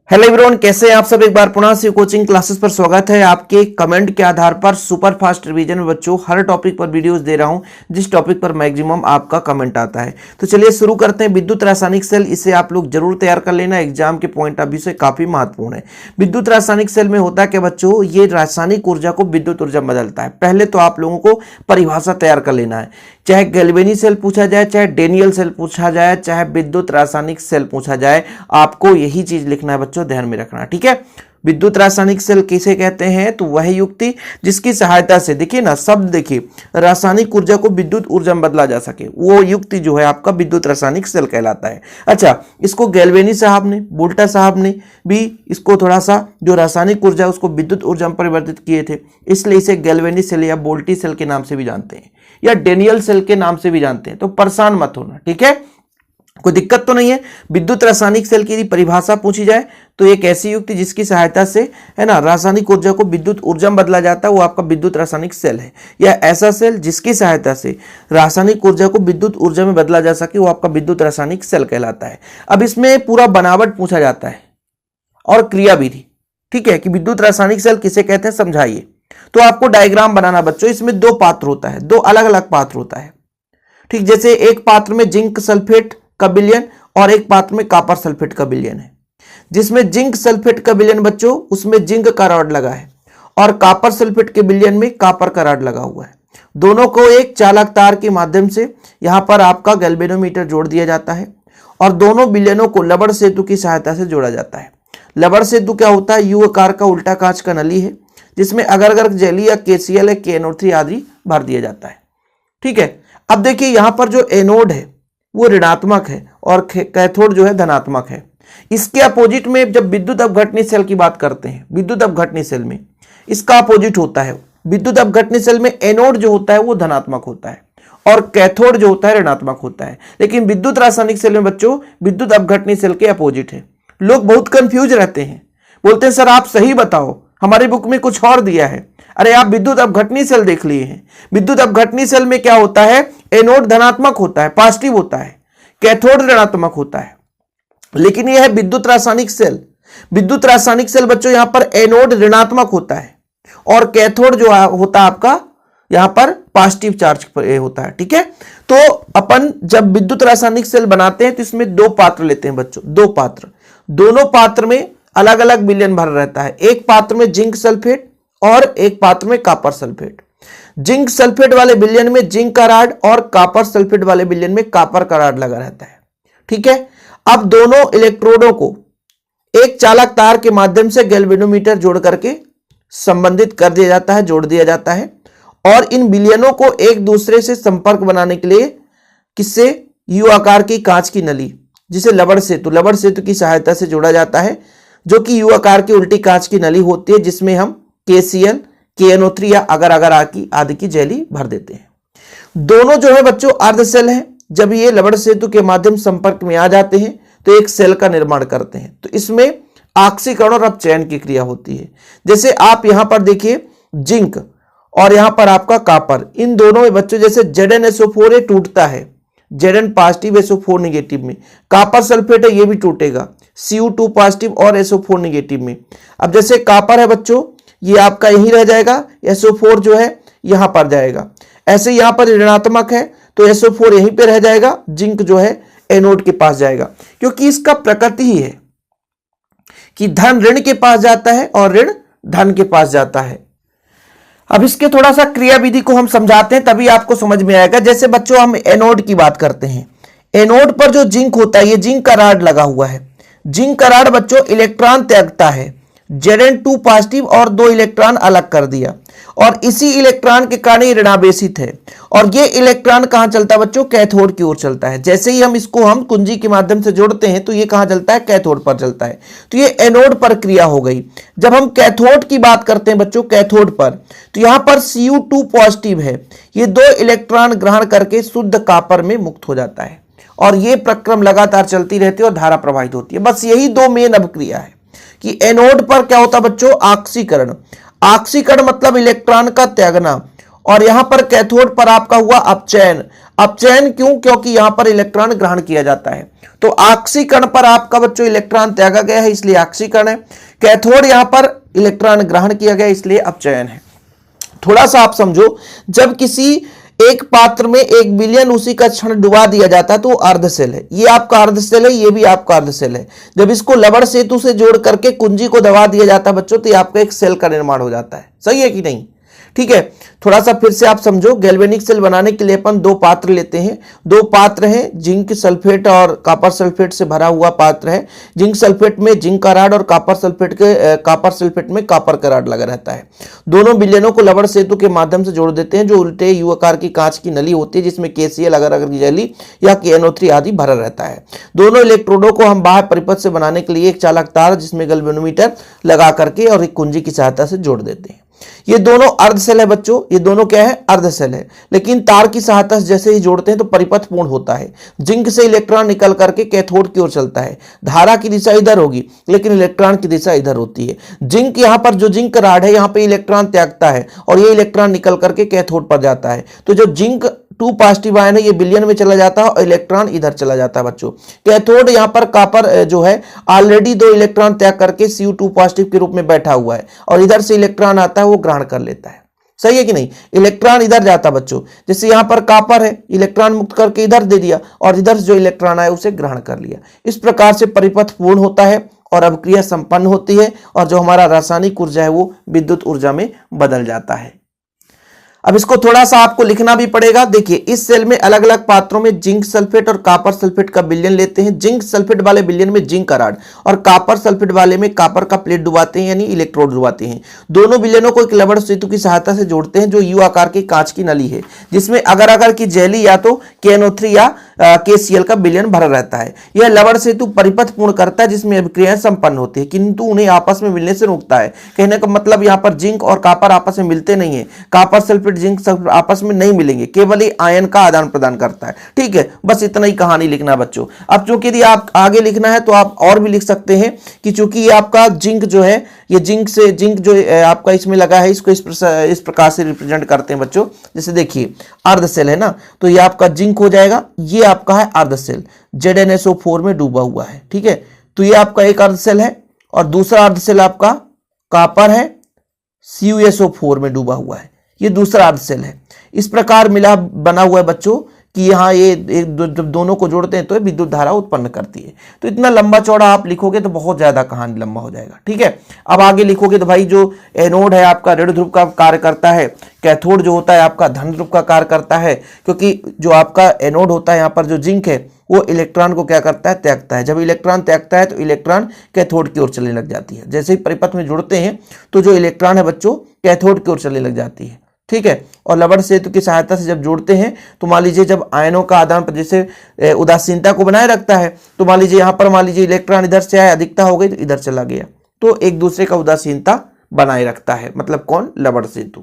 Hello everyone, कैसे हैं आप सब। एक बार पुनः से कोचिंग क्लासेस पर स्वागत है। आपके कमेंट के आधार पर सुपर फास्ट रिवीजन में बच्चों हर टॉपिक पर वीडियोस दे रहा हूं जिस टॉपिक पर मैक्सिमम आपका कमेंट आता है। तो चलिए शुरू करते हैं। विद्युत रासायनिक सेल, इसे आप लोग जरूर तैयार कर लेना, एग्जाम के पॉइंट ऑफ व्यू से काफी महत्वपूर्ण है। विद्युत रासायनिक सेल में होता है क्या बच्चों, ये रासायनिक ऊर्जा को विद्युत ऊर्जा में बदलता है। पहले तो आप लोगों को परिभाषा तैयार कर लेना है। चाहे गैल्वेनी सेल पूछा जाए, चाहे डेनियल सेल पूछा जाए, चाहे विद्युत रासायनिक सेल पूछा जाए, आपको यही चीज लिखना है बच्चों, ध्यान में रखना। ठीक है, विद्युत रासायनिक सेल किसे कहते हैं, तो वह युक्ति जिसकी सहायता से, देखिए ना शब्द देखिए, रासायनिक ऊर्जा को विद्युत ऊर्जा में बदला जा सके, वो युक्ति जो है आपका विद्युत रासायनिक सेल कहलाता है। अच्छा, इसको गैल्वेनी साहब ने, वोल्टा साहब ने भी इसको थोड़ा सा जो रासायनिक ऊर्जा है उसको विद्युत ऊर्जा में परिवर्तित किए थे, इसलिए इसे गैल्वेनी सेल या वोल्टी सेल के नाम से भी जानते हैं, या डेनियल सेल के नाम से भी जानते हैं। तो परेशान मत होना, ठीक है, कोई दिक्कत तो नहीं है। विद्युत रासायनिक सेल की यदि परिभाषा पूछी जाए तो एक ऐसी युक्ति जिसकी सहायता से, है ना, रासायनिक ऊर्जा को विद्युत ऊर्जा में बदला जाता है, वो आपका विद्युत रासायनिक सेल है। या ऐसा सेल जिसकी सहायता से रासायनिक ऊर्जा को विद्युत ऊर्जा में बदला जा सके, वो आपका विद्युत रासायनिक सेल कहलाता है। अब इसमें पूरा बनावट पूछा जाता है और क्रियाविधि, ठीक है, कि विद्युत रासायनिक सेल किसे कहते हैं समझाइए। तो आपको डायग्राम बनाना बच्चों, इसमें दो पात्र होता है, दो अलग अलग पात्र होता है। ठीक, जैसे एक पात्र में जिंक सल्फेट का विलयन और एक पात्र में कॉपर सल्फेट का विलयन है। जिसमें जिंक सल्फेट का विलयन बच्चों, उसमें जिंक का रॉड लगा है, और कॉपर सल्फेट के विलयन में कॉपर का रॉड लगा हुआ है। दोनों को एक चालक तार के माध्यम से यहां पर आपका गैल्वेनोमीटर जोड़ दिया जाता है, और दोनों विलयनों को लबड़ सेतु की सहायता से जोड़ा जाता है। लबड़ सेतु क्या होता है, यू आकार का उल्टा कांच का नली है, जिसमें अगर अगर जेली या KCl या KNO3 आदि भर दिया जाता है। ठीक है, अब देखिए यहां पर जो एनोड है वो ऋणात्मक है और कैथोड जो है धनात्मक है। इसके अपोजिट में जब विद्युत अपघटनी सेल की बात करते हैं, विद्युत अपघटनी सेल में इसका अपोजिट होता है। विद्युत अपघटनी सेल में एनोड जो होता है वो धनात्मक होता है और कैथोड जो होता है ऋणात्मक होता है। लेकिन विद्युत रासायनिक सेल में बच्चों विद्युत अपघटनी सेल के अपोजिट है। लोग बहुत कंफ्यूज रहते हैं, बोलते हैं सर आप सही बताओ, हमारी बुक में कुछ और दिया है। अरे आप विद्युत अपघटनी सेल देख लिए हैं। विद्युत अपघटनी सेल में क्या होता है, एनोड धनात्मक होता है, पॉजिटिव होता है, कैथोड ऋणात्मक होता है। लेकिन यह है विद्युत रासायनिक सेल। विद्युत रासायनिक सेल बच्चों यहां पर एनोड ऋणात्मक होता है और कैथोड जो होता है आपका यहां पर पॉजिटिव चार्ज होता है। ठीक है, तो अपन जब विद्युत रासायनिक सेल बनाते हैं तो इसमें दो पात्र लेते हैं बच्चों, दो पात्र। दोनों पात्र में अलग अलग विलयन भर रहता है। एक पात्र में जिंक सल्फेट और एक पात्र में कॉपर सल्फेट। जिंक सल्फेट वाले विलयन में जिंक का रॉड और कॉपर सल्फेट वाले विलयन में कॉपर का रॉड लगा रहता है। ठीक है, अब दोनों इलेक्ट्रोडों को एक चालक तार के माध्यम से गैल्वेनोमीटर जोड़ करके संबंधित कर दिया जाता है, जोड़ दिया जाता है, और इन विलयनों को एक दूसरे से संपर्क बनाने के लिए किससे, यू आकार की कांच की नली, जिसे लबड़ सेतु की सहायता से जोड़ा जाता है, जो कि यू आकार की उल्टी कांच की नली होती है, जिसमें हम KCl, KNO3 या अगर आदि की जेली भर देते हैं। दोनों जो है बच्चों अर्ध सेल हैं। जब ये लबड़ सेतु के माध्यम संपर्क में आ जाते हैं तो एक सेल का निर्माण करते हैं। तो इसमें ऑक्सीकरण और अपचयन की क्रिया होती है। जैसे आप यहां पर देखिए जिंक और यहां पर आपका कॉपर, इन दोनों में बच्चों जैसे ZnSO4 ये टूटता है, Zn पॉजिटिव SO4 निगेटिव में, कॉपर सल्फेट है ये भी टूटेगा Cu2 पॉजिटिव और SO4 निगेटिव में। अब जैसे कॉपर है बच्चों, ये आपका यहीं रह जाएगा, SO4 जो है यहां पर जाएगा। ऐसे यहां पर ऋणात्मक है तो SO4 यहीं पे रह जाएगा, जिंक जो है एनोड के पास जाएगा, क्योंकि इसका प्रकृति ही है कि धन ऋण के पास जाता है और ऋण धन के पास जाता है। अब इसके थोड़ा सा क्रियाविधि को हम समझाते हैं, तभी आपको समझ में आएगा। जैसे बच्चों हम एनोड की बात करते हैं, एनोड पर जो जिंक होता है, ये जिंक का रॉड लगा हुआ है। जिंक का रॉड बच्चों इलेक्ट्रॉन त्यागता है, Zn2 पॉजिटिव और 2 इलेक्ट्रॉन अलग कर दिया, और इसी इलेक्ट्रॉन के कारण ये ऋणावेशित है, और ये इलेक्ट्रॉन कहां चलता है बच्चों, कैथोड की ओर चलता है। जैसे ही हम इसको कुंजी के माध्यम से जोड़ते हैं तो ये कहां चलता है, कैथोड पर चलता है। तो ये एनोड पर क्रिया हो गई। जब हम कैथोड की बात करते हैं बच्चों, कैथोड पर, तो यहां पर Cu2 पॉजिटिव है, ये 2 इलेक्ट्रॉन ग्रहण करके शुद्ध कॉपर में मुक्त हो जाता है, और ये प्रक्रम लगातार चलती रहती है और धारा प्रवाहित होती है। बस यही दो मेन अभिक्रिया है कि एनोड पर क्या होता है बच्चों, ऑक्सीकरण। ऑक्सीकरण मतलब इलेक्ट्रॉन का त्यागना, और यहां पर कैथोड पर आपका हुआ अपचयन। अपचयन क्यों? क्योंकि यहां पर इलेक्ट्रॉन ग्रहण किया जाता है। तो ऑक्सीकरण पर आपका बच्चों इलेक्ट्रॉन त्यागा गया है, इसलिए ऑक्सीकरण है। कैथोड यहां पर इलेक्ट्रॉन ग्रहण किया गया, इसलिए अपचयन है। थोड़ा सा आप समझो, जब किसी एक पात्र में 1 बिलियन उसी का क्षण डुबा दिया जाता है तो अर्धसेल है। ये आपका अर्धसेल है, ये भी आपका अर्धसेल है। जब इसको लवण सेतु से जोड़ करके कुंजी को दबा दिया जाता है बच्चों, तो ये आपका एक सेल का निर्माण हो जाता है। सही है कि नहीं? ठीक है, थोड़ा सा फिर से आप समझो। गैल्वेनिक सेल बनाने के लिए अपन 2 पात्र लेते हैं। 2 पात्र हैं, जिंक सल्फेट और कॉपर सल्फेट से भरा हुआ पात्र है। जिंक सल्फेट में जिंक का रॉड और कॉपर सल्फेट में कॉपर का रॉड लगा रहता है। दोनों विलयनों को लवण सेतु के माध्यम से जोड़ देते हैं, जो उल्टे यू आकार की कांच की नली होती है, जिसमें KCl अगर की जेली या KNO3 आदि भरा रहता है। दोनों इलेक्ट्रोडों को हम बाह्य परिपथ से बनाने के लिए एक चालक तार जिसमें गैल्वेनोमीटर लगा करके और एक कुंजी की सहायता से जोड़ देते हैं। ये दोनों अर्धसेल है बच्चों, ये दोनों क्या है? अर्धसेल है। लेकिन तार की सहायता से जैसे ही जोड़ते हैं तो परिपथ पूर्ण होता है। जिंक से इलेक्ट्रॉन निकल करके कैथोड की ओर चलता है। धारा की दिशा इधर होगी, लेकिन इलेक्ट्रॉन की दिशा इधर होती है। जिंक यहां पर जो जिंक राड है, यहां पे इलेक्ट्रॉन त्यागता है और ये इलेक्ट्रॉन निकल करके कैथोड पर जाता है। तो जो जिंक 2 पॉजिटिव आयन है, ये विलयन में चला जाता है और इलेक्ट्रॉन इधर चला जाता है बच्चों। कैथोड यहां पर कॉपर जो है ऑलरेडी 2 इलेक्ट्रॉन त्याग करके Cu2 पॉजिटिव के रूप में बैठा हुआ है और इधर से इलेक्ट्रॉन आता है, वो ग्रहण कर लेता है। सही है कि नहीं? इलेक्ट्रॉन इधर जाता बच्चों, जैसे यहां पर कॉपर है, इलेक्ट्रॉन मुक्त करके इधर दे दिया और इधर से जो इलेक्ट्रॉन आया उसे ग्रहण कर लिया। इस प्रकार से परिपथ पूर्ण होता है और अभिक्रिया संपन्न होती है और जो हमारा रासायनिक ऊर्जा है वो विद्युत ऊर्जा में बदल जाता है। अब इसको थोड़ा सा आपको लिखना भी पड़ेगा। देखिए, इस सेल में अलग अलग पात्रों में जिंक सल्फेट और कॉपर सल्फेट का विलयन लेते हैं। जिंक सल्फेट वाले विलयन में जिंक का रॉड और कॉपर सल्फेट वाले में कॉपर का प्लेट डुबाते हैं, यानी इलेक्ट्रोड डुबाते हैं। दोनों विलयनों को एक लवण सेतु की सहायता से जोड़ते हैं, जो यू आकार की कांच की नली है, जिसमें अगर की जेली या तो KNO3 या KCl का विलयन भरा रहता है। यह लवण सेतु परिपथ पूर्ण करता है, जिसमें अभिक्रियाएं संपन्न होती है, किंतु उन्हें आपस में मिलने से रोकता है। कहने का मतलब यहाँ पर जिंक और कॉपर आपस में मिलते नहीं है। कॉपर सल्फेट जिंक सल्फेट आपस में नहीं मिलेंगे, केवल ये आयन का आदान प्रदान करता है। ठीक है, बस इतना ही कहानी लिखना बच्चों। अब चूंकि यदि आप आगे लिखना है तो आप और भी लिख सकते हैं कि चूंकि ये आपका जिंक जो है, ये जिंक जो आपका इसमें लगा है, इसको इस प्रकार से रिप्रेजेंट करते हैं बच्चों। जैसे देखिए, अर्धसेल है ना, तो ये आपका जिंक हो जाएगा। ये आपका है अर्धसेल, ZnSO4 में डूबा हुआ है। ठीक है, तो ये आपका एक अर्धसेल है और दूसरा अर्धसेल आपका कॉपर है, CuSO4 में डूबा हुआ है। ये दूसरा अर्धसेल है। इस प्रकार मिला बना हुआ है बच्चों कि यहाँ ये जब दोनों को जोड़ते हैं तो ये विद्युत धारा उत्पन्न करती है। तो इतना लंबा चौड़ा आप लिखोगे तो बहुत ज्यादा कहानी लंबा हो जाएगा। ठीक है, अब आगे लिखोगे तो भाई जो एनोड है आपका ऋण ध्रुव का कार्य करता है, कैथोड जो होता है आपका धन ध्रुव का कार्य करता है, क्योंकि जो आपका एनोड होता है यहाँ पर जो जिंक है वो इलेक्ट्रॉन को क्या करता है? त्यागता है। जब इलेक्ट्रॉन त्यागता है तो इलेक्ट्रॉन कैथोड की ओर चलने लग जाती है। जैसे ही परिपथ में जुड़ते हैं तो जो इलेक्ट्रॉन है बच्चों कैथोड की ओर चलने लग जाती है। ठीक है, और लवण सेतु की सहायता से जब जोड़ते हैं तो मान लीजिए जब आयनों का आदान जैसे उदासीनता को बनाए रखता है, तो मान लीजिए यहाँ पर मान लीजिए इलेक्ट्रॉन इधर से आया, अधिकता हो गई तो इधर चला गया, तो एक दूसरे का उदासीनता बनाए रखता है। मतलब कौन? लवण सेतु।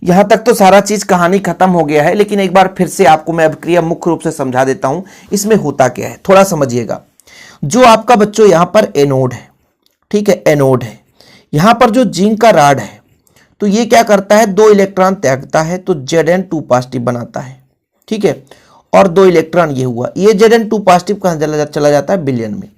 यहां तक तो सारा चीज कहानी खत्म हो गया है, लेकिन एक बार फिर से आपको मैं अभिक्रिया मुख्य रूप से समझा देता हूं इसमें होता क्या है, थोड़ा समझिएगा। जो आपका बच्चों यहां पर एनोड है, ठीक है, एनोड है, यहां पर जो जिंक का रॉड है तो ये क्या करता है? 2 इलेक्ट्रॉन त्यागता है तो Zn2 पॉजिटिव बनाता है। ठीक है, और 2 इलेक्ट्रॉन ये हुआ, ये Zn2 पॉजिटिव कहां चला जाता है? विलयन में।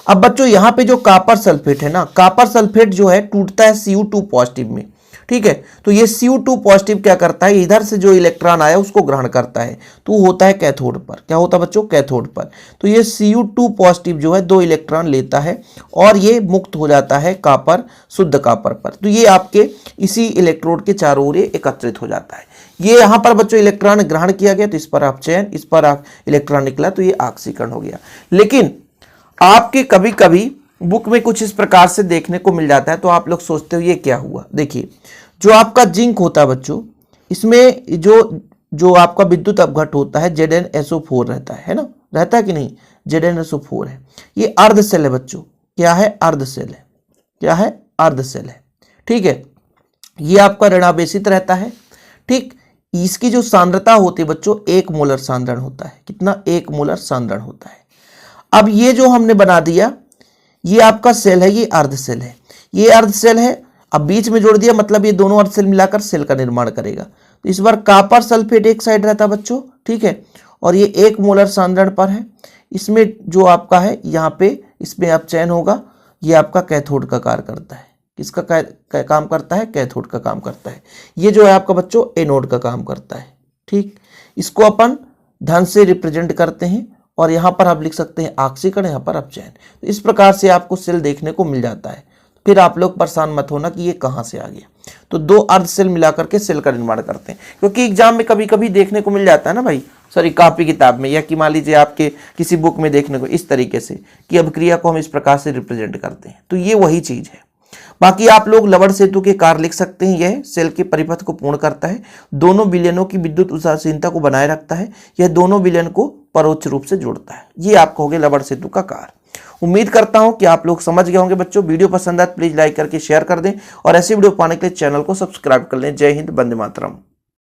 अब बच्चों यहां पे जो कॉपर सल्फेट है ना, कॉपर सल्फेट जो है टूटता है Cu2 पॉजिटिव में। ठीक है, तो ये Cu2 पॉजिटिव क्या करता है? इधर से जो इलेक्ट्रॉन आया उसको ग्रहण करता है, तो होता है कैथोड पर। क्या होता है बच्चों? कैथोड पर। तो ये Cu2 पॉजिटिव जो है 2 इलेक्ट्रॉन लेता है और ये मुक्त हो जाता है कॉपर, शुद्ध कॉपर पर। तो ये आपके इसी इलेक्ट्रोड के चारों ओर एकत्रित हो जाता है। ये यहां पर बच्चों इलेक्ट्रॉन ग्रहण किया गया तो इस पर अपचयन, इस पर इलेक्ट्रॉन निकला तो ये ऑक्सीकरण हो गया। लेकिन आपके कभी कभी बुक में कुछ इस प्रकार से देखने को मिल जाता है, तो आप लोग सोचते हो ये क्या हुआ। देखिए, जो आपका जिंक होता है बच्चों, इसमें जो आपका विद्युत अपघट होता है ZnSO4 रहता है ना, रहता है कि नहीं? ZnSO4 है। ये अर्धसेल है बच्चों। क्या है? अर्धसेल है। क्या है? अर्धसेल है। ठीक है, ये आपका ऋणावेशित रहता है। ठीक, इसकी जो सांद्रता होती है बच्चों 1 मोलर सांद्रण होता है। कितना? 1 मोलर सांद्रण होता है। अब ये जो हमने बना दिया, ये आपका सेल है, ये अर्धसेल है, ये अर्धसेल है। अब बीच में जोड़ दिया, मतलब ये दोनों अर्धसेल मिलाकर सेल का निर्माण करेगा। तो इस बार कॉपर सल्फेट एक साइड रहता है बच्चों, ठीक है, और ये 1 मोलर सांद्रण पर है। इसमें जो आपका है यहाँ पे इसमें आप चयन होगा, ये आपका कैथोड का कार्य करता है। किसका काम करता है? कैथोड का काम करता है। ये जो है आपका बच्चों एनोड का काम करता है, ठीक। इसको अपन धन से रिप्रेजेंट करते हैं और यहाँ पर आप लिख सकते हैं ऑक्सीकरण, यहाँ पर अपचयन। तो इस प्रकार से आपको सेल देखने को मिल जाता है। फिर आप लोग परेशान मत होना कि ये कहाँ से आ गया। तो 2 अर्ध सेल मिलाकर के सेल का निर्माण करते हैं, क्योंकि एग्जाम में कभी कभी देखने को मिल जाता है ना भाई, सॉरी कॉपी किताब में, या कि मान लीजिए आपके किसी बुक में देखने को इस तरीके से कि अभिक्रिया को हम इस प्रकार से रिप्रेजेंट करते हैं। तो ये वही चीज है। बाकी आप लोग लवण सेतु के कार्य लिख सकते हैं। यह सेल के परिपथ को पूर्ण करता है, दोनों विलयनों की विद्युत उदासीनता को बनाए रखता है, यह दोनों विलयन को परोक्ष रूप से जोड़ता है। ये आपका हो गया लवण सेतु का कार्य। उम्मीद करता हूं कि आप लोग समझ गए होंगे बच्चों। वीडियो पसंद आए तो प्लीज लाइक करके शेयर कर दें और ऐसे वीडियो पाने के लिए चैनल को सब्सक्राइब कर लें। जय हिंद, वंदे मातरम।